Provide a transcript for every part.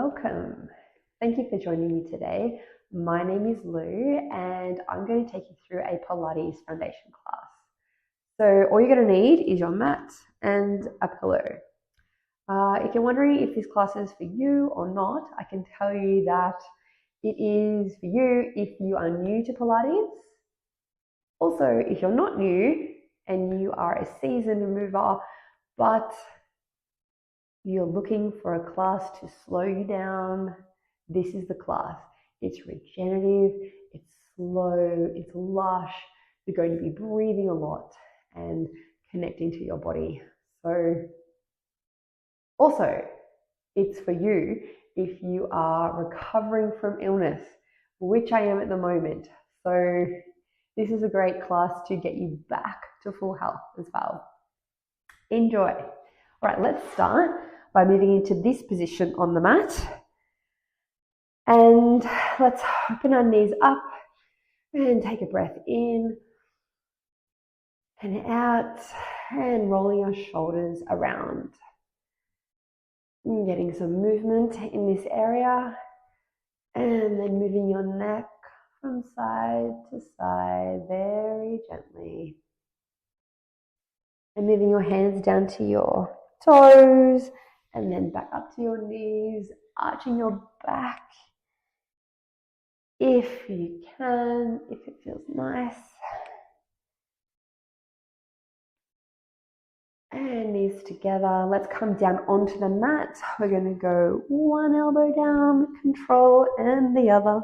welcome. Thank you for joining me today. My name is Lou and I'm going to take you through a Pilates foundation class. So all you're going to need is your mat and a pillow. If you're wondering if this class is for you or not, I can tell you that it is for you if you are new to Pilates. Also, if you're not new and you are a seasoned mover, but you're looking for a class to slow you down, this is the class. It's regenerative, it's slow, it's lush. You're going to be breathing a lot and connecting to your body. So also, it's for you if you are recovering from illness, which I am at the moment. So this is a great class to get you back to full health as well. Enjoy. All right, let's start by moving into this position on the mat. And let's open our knees up and take a breath in and out and rolling our shoulders around. Getting some movement in this area and then moving your neck from side to side very gently. And moving your hands down to your toes and then back up to your knees, arching your back if you can, if it feels nice. And knees together. Let's come down onto the mat. We're going to go one elbow down, control, and the other.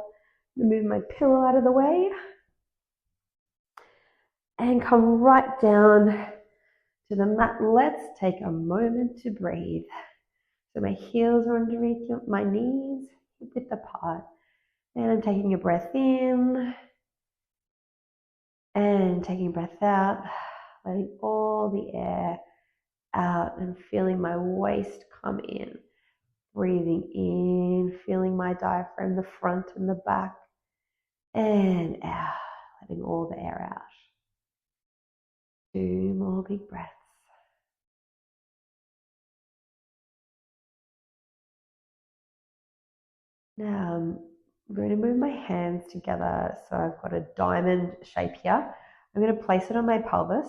Move my pillow out of the way. And come right down to the mat. Let's take a moment to breathe. So my heels are underneath my knees, hip-width apart. And I'm taking a breath in and taking a breath out, letting all the air out and feeling my waist come in. Breathing in, feeling my diaphragm, the front and the back, and out, letting all the air out. 2 more big breaths. Now I'm going to move my hands together so I've got a diamond shape here. I'm going to place it on my pelvis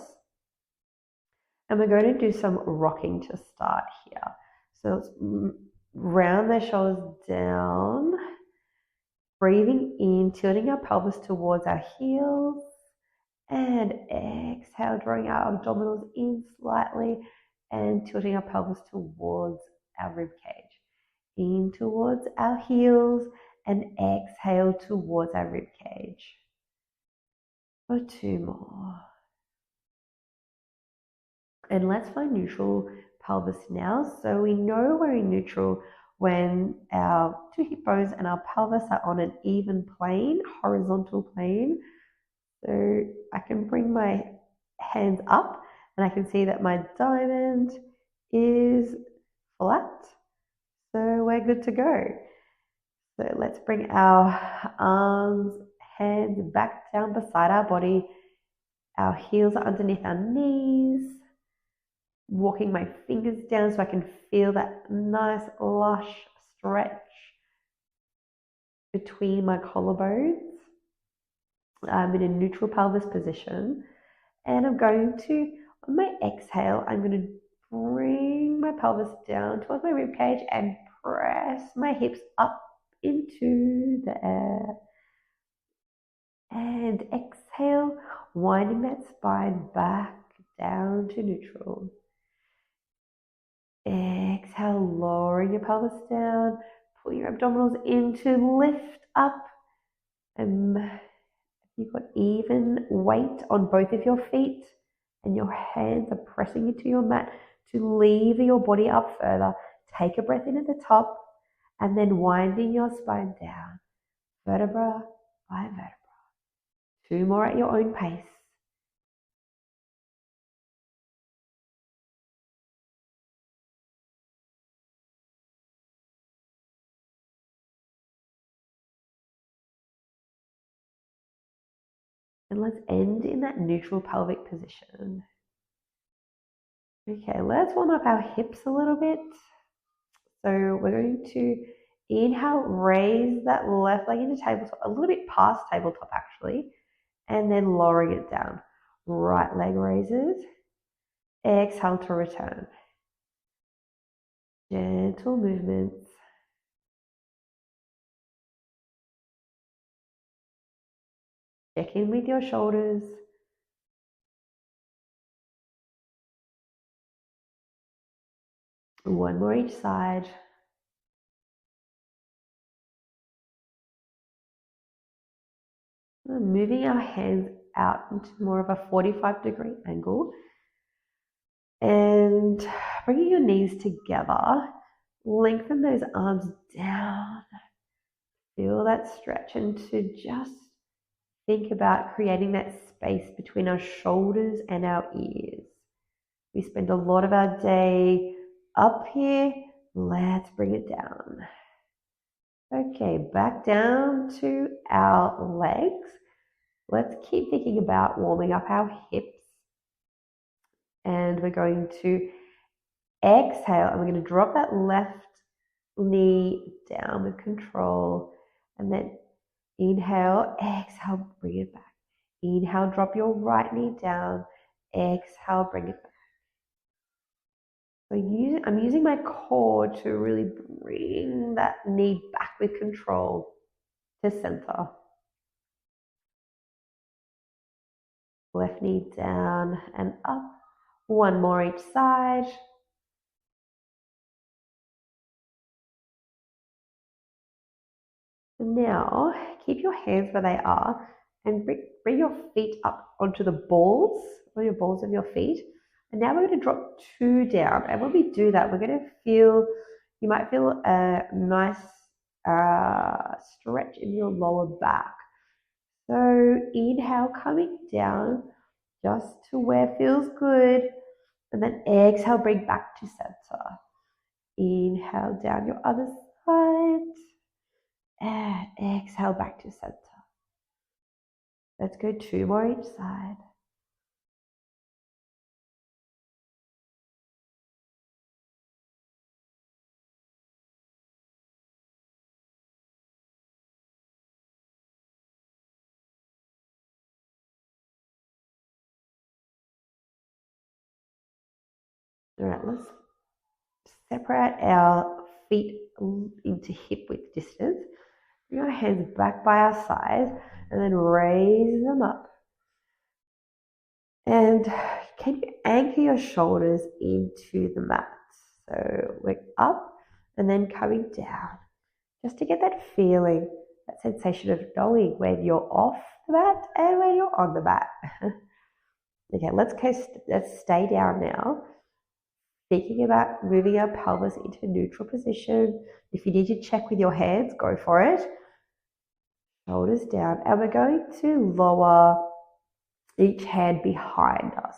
and we're going to do some rocking to start here. So let's round the shoulders down, breathing in, tilting our pelvis towards our heels, and exhale, drawing our abdominals in slightly and tilting our pelvis towards our rib cage. In towards our heels and exhale towards our rib cage. For 2 more. And let's find neutral pelvis now. So we know we're in neutral when our 2 hip bones and our pelvis are on an even plane, horizontal plane. So I can bring my hands up and I can see that my diamond is flat. So we're good to go. So let's bring our arms, hands back down beside our body. Our heels are underneath our knees. Walking my fingers down so I can feel that nice lush stretch between my collarbones. I'm in a neutral pelvis position. And I'm going to, on my exhale, I'm going to bring my pelvis down towards my rib cage and press my hips up into the air. And exhale, winding that spine back down to neutral. Exhale, lowering your pelvis down, pull your abdominals in to lift up. You've got even weight on both of your feet and your hands are pressing into your mat to lever your body up further. Take a breath in at the top and then winding your spine down, vertebra by vertebra. 2 more at your own pace. And let's end in that neutral pelvic position. Okay, let's warm up our hips a little bit. So we're going to Inhale, raise that left leg into tabletop, a little bit past tabletop actually, and then lowering it down. Right leg raises. Exhale to return. Gentle movements. Check in with your shoulders. One more each side. Moving our hands out into more of a 45-degree angle. And bringing your knees together. Lengthen those arms down. Feel that stretch, and to just think about creating that space between our shoulders and our ears. We spend a lot of our day up here. Let's bring it down. Okay, back down to our legs. Let's keep thinking about warming up our hips. And we're going to exhale, and we're going to drop that left knee down with control. And then inhale, exhale, bring it back. Inhale, drop your right knee down. Exhale, bring it back. So I'm using my core to really bring that knee back with control to center. Left knee down and up. One more each side. And now, keep your hands where they are and bring your feet up onto the balls, or your balls of your feet. And now we're going to drop two down. And when we do that, we're going to feel, you might feel a nice stretch in your lower back. So inhale, coming down just to where it feels good. And then exhale, bring back to center. Inhale down your other side. And exhale back to center. Let's go two more each side. All right, let's separate our feet into hip width distance. Bring our hands back by our sides and then raise them up. And can you anchor your shoulders into the mat? So we're up and then coming down, just to get that feeling, that sensation of knowing when you're off the mat and when you're on the mat. Okay, let's stay down now. Thinking about moving our pelvis into neutral position. If you need to check with your hands, go for it. Shoulders down, and we're going to lower each hand behind us.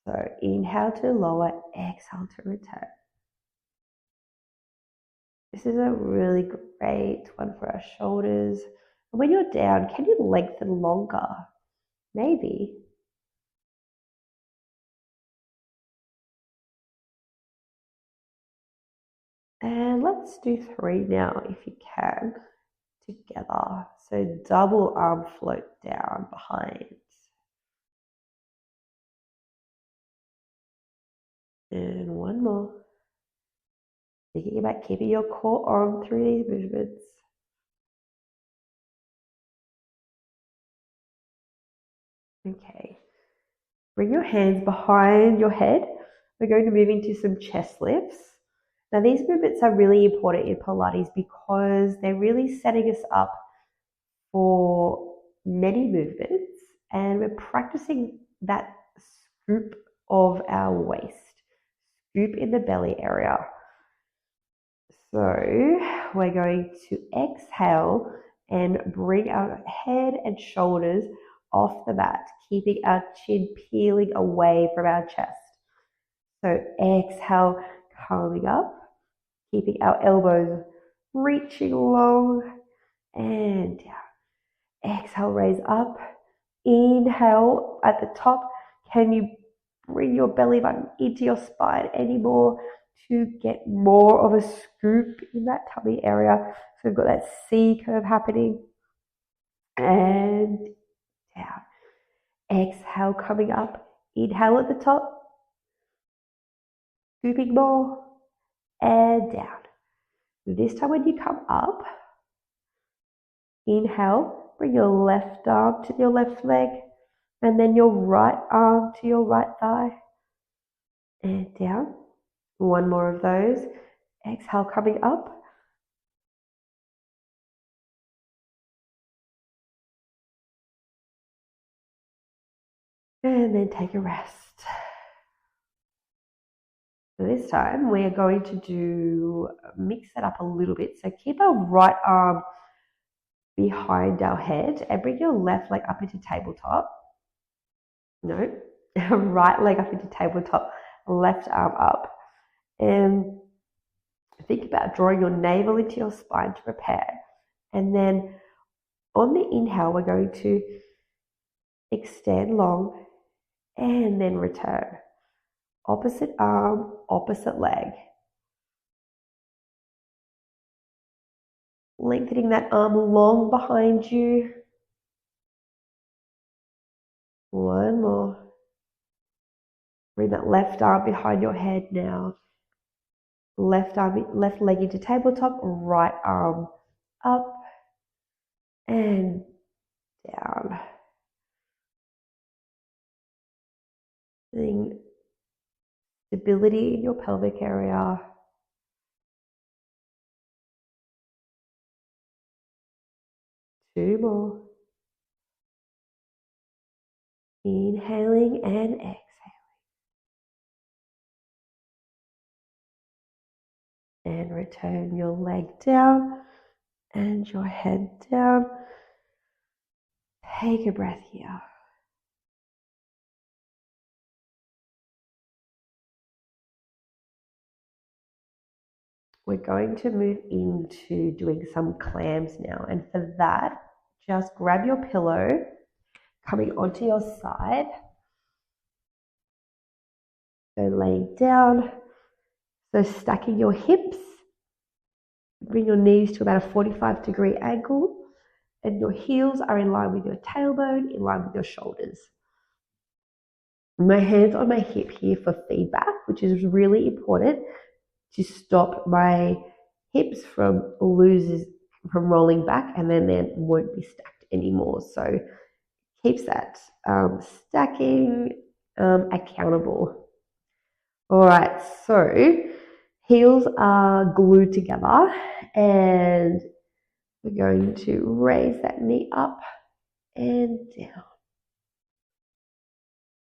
So inhale to lower, exhale to return. This is a really great one for our shoulders. And when you're down, can you lengthen longer? Maybe. And let's do three now if you can, together. So double arm float down behind. And one more. Thinking about keeping your core on through these movements. Okay. Bring your hands behind your head. We're going to move into some chest lifts. Now, these movements are really important in Pilates because they're really setting us up for many movements, and we're practicing that scoop of our waist, scoop in the belly area. So we're going to exhale and bring our head and shoulders off the mat, keeping our chin peeling away from our chest. So exhale, coming up, keeping our elbows reaching long, and down. Exhale, raise up. Inhale at the top. Can you bring your belly button into your spine anymore? to get more of a scoop in that tummy area. So we've got that C curve happening. And down. Exhale, coming up. Inhale at the top. Scooping more. And down. This time when you come up, inhale, bring your left arm to your left leg, and then your right arm to your right thigh. And down. One more of those. Exhale, coming up. And then take a rest. So this time we are going to mix it up a little bit. So keep our right arm behind our head and bring your left leg up into tabletop. No, right leg up into tabletop, left arm up. And think about drawing your navel into your spine to prepare. And then on the inhale, we're going to extend long and then return. Opposite arm, opposite leg. Lengthening that arm long behind you. One more. Bring that left arm behind your head now. Left leg into tabletop, right arm up and down. Feeling stability in your pelvic area. Two more. Inhaling and exhaling. And return your leg down and your head down. Take a breath here. We're going to move into doing some clams now. And for that, just grab your pillow, coming onto your side. So laying down. So stacking your hips. Bring your knees to about a 45-degree angle. And your heels are in line with your tailbone, in line with your shoulders. My hands on my hip here for feedback, which is really important to stop my hips from rolling back, and then they won't be stacked anymore. So keeps that stacking accountable. All right, so heels are glued together, and we're going to raise that knee up and down.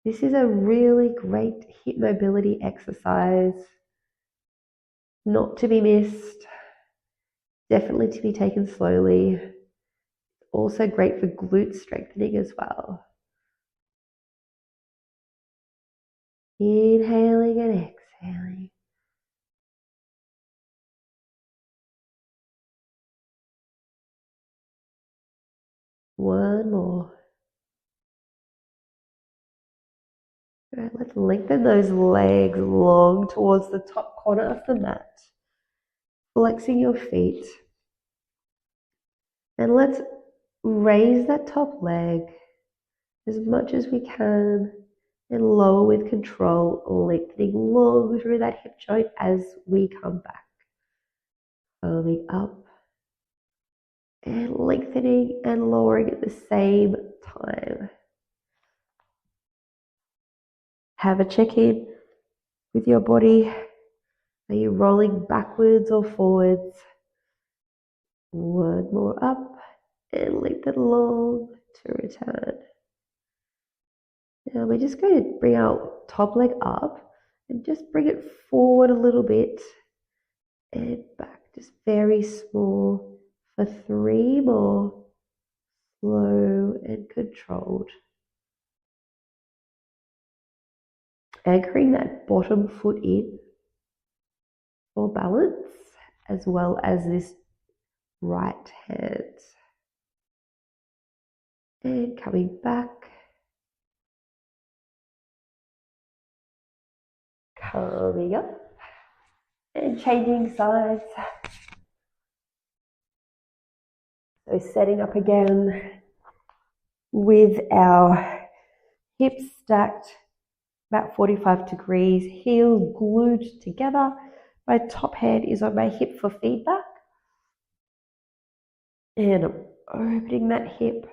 This is a really great hip mobility exercise, not to be missed, definitely to be taken slowly. Also great for glute strengthening as well. Inhaling and exhaling. One more. All right, let's lengthen those legs long towards the top corner of the mat. Flexing your feet. And let's raise that top leg as much as we can and lower with control, lengthening long through that hip joint as we come back. Coming up and lengthening and lowering at the same time. Have a check-in with your body. Are you rolling backwards or forwards? One more up and lengthen long to return. Now we're just going to bring our top leg up and just bring it forward a little bit and back, just very small for 3 more, slow and controlled. Anchoring that bottom foot in for balance, as well as this right hand. And coming back, coming up. And changing sides. So setting up again with our hips stacked about 45 degrees, heels glued together. My top head is on my hip for feedback. And I'm opening that hip.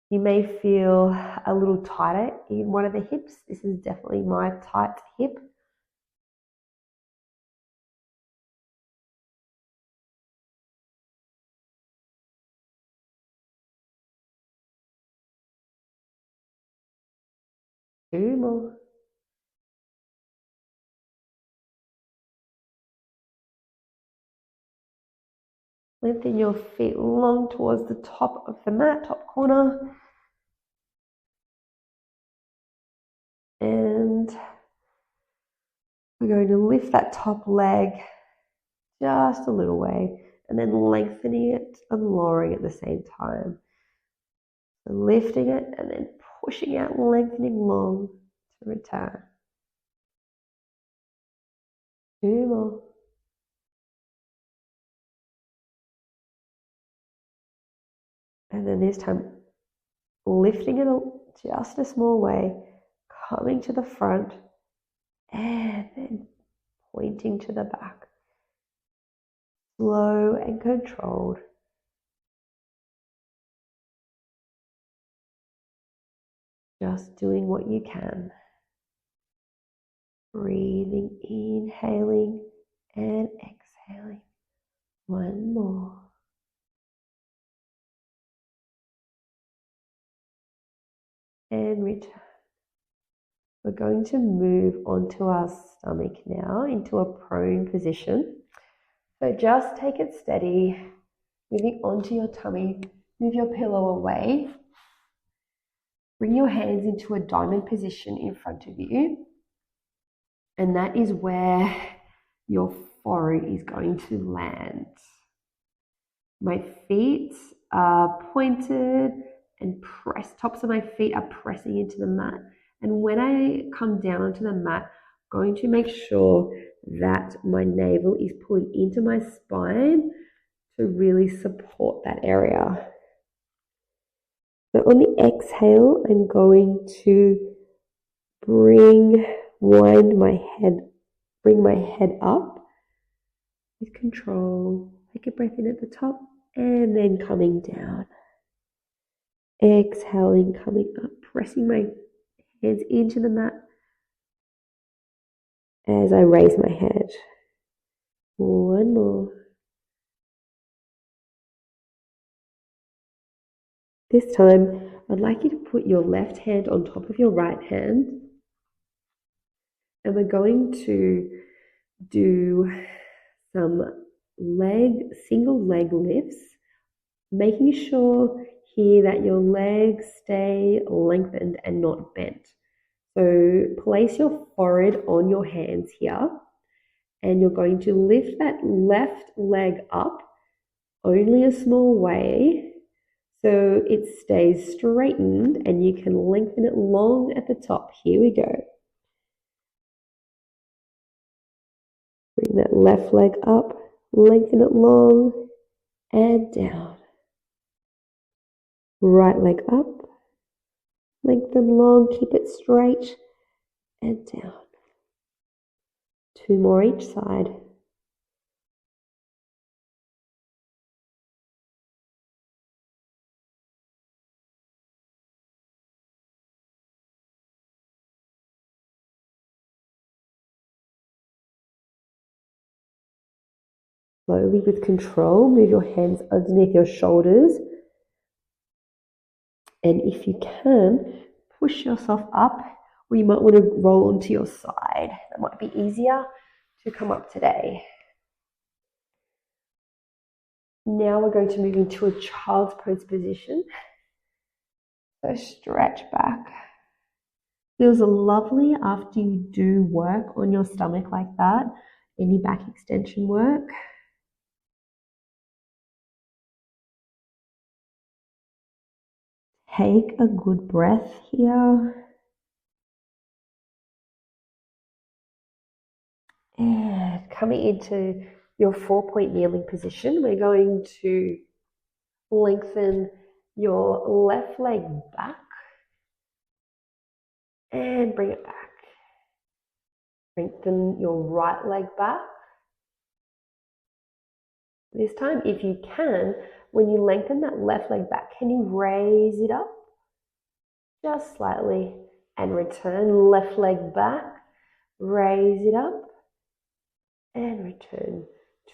You may feel a little tighter in one of the hips. This is definitely my tight hip. Two more. Lengthen your feet long towards the top of the mat, top corner. And we're going to lift that top leg just a little way and then lengthening it and lowering at the same time. So lifting it and then pushing out, lengthening long to return. Two more. And then this time, lifting it just a small way, coming to the front, and then pointing to the back. Slow and controlled. Just doing what you can. Breathing, inhaling and exhaling. One more. And return. We're going to move onto our stomach now into a prone position. So just take it steady, moving onto your tummy. Move your pillow away. Bring your hands into a diamond position in front of you. And that is where your forehead is going to land. My feet are pointed and tops of my feet are pressing into the mat. And when I come down onto the mat, I'm going to make sure that my navel is pulling into my spine to really support that area. So on the exhale, I'm going to bring my head up with control. Take a breath in at the top and then coming down. Exhaling, coming up, pressing my hands into the mat as I raise my head. One more. This time, I'd like you to put your left hand on top of your right hand. And we're going to do some single leg lifts, making sure here that your legs stay lengthened and not bent. So place your forehead on your hands here, and you're going to lift that left leg up only a small way so it stays straightened and you can lengthen it long at the top. Here we go. Bring that left leg up, lengthen it long and down. Right leg up, lengthen long, keep it straight and down. Two more each side. Slowly with control, move your hands underneath your shoulders. And if you can, push yourself up, or you might want to roll onto your side. That might be easier to come up today. Now we're going to move into a child's pose position. So stretch back. Feels lovely after you do work on your stomach like that, any back extension work. Take a good breath here. coming into your 4-point kneeling position, we're going to lengthen your left leg back and bring it back. Lengthen your right leg back. This time, if you can, when you lengthen that left leg back, can you raise it up just slightly and return left leg back, raise it up and return.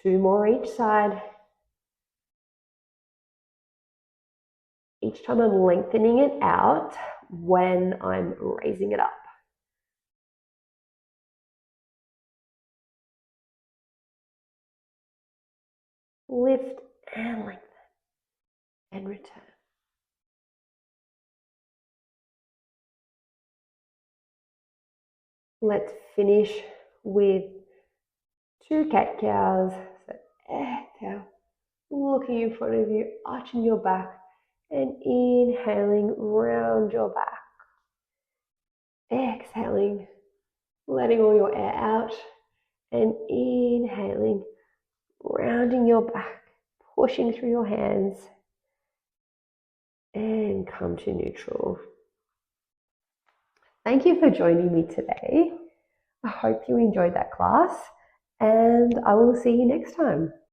2 more each side. Each time I'm lengthening it out when I'm raising it up. Lift and lengthen and return. Let's finish with 2 cat cows. So exhale, looking in front of you, arching your back and inhaling round your back. Exhaling, letting all your air out and inhaling, rounding your back, pushing through your hands and come to neutral. Thank you for joining me today. I hope you enjoyed that class and I will see you next time.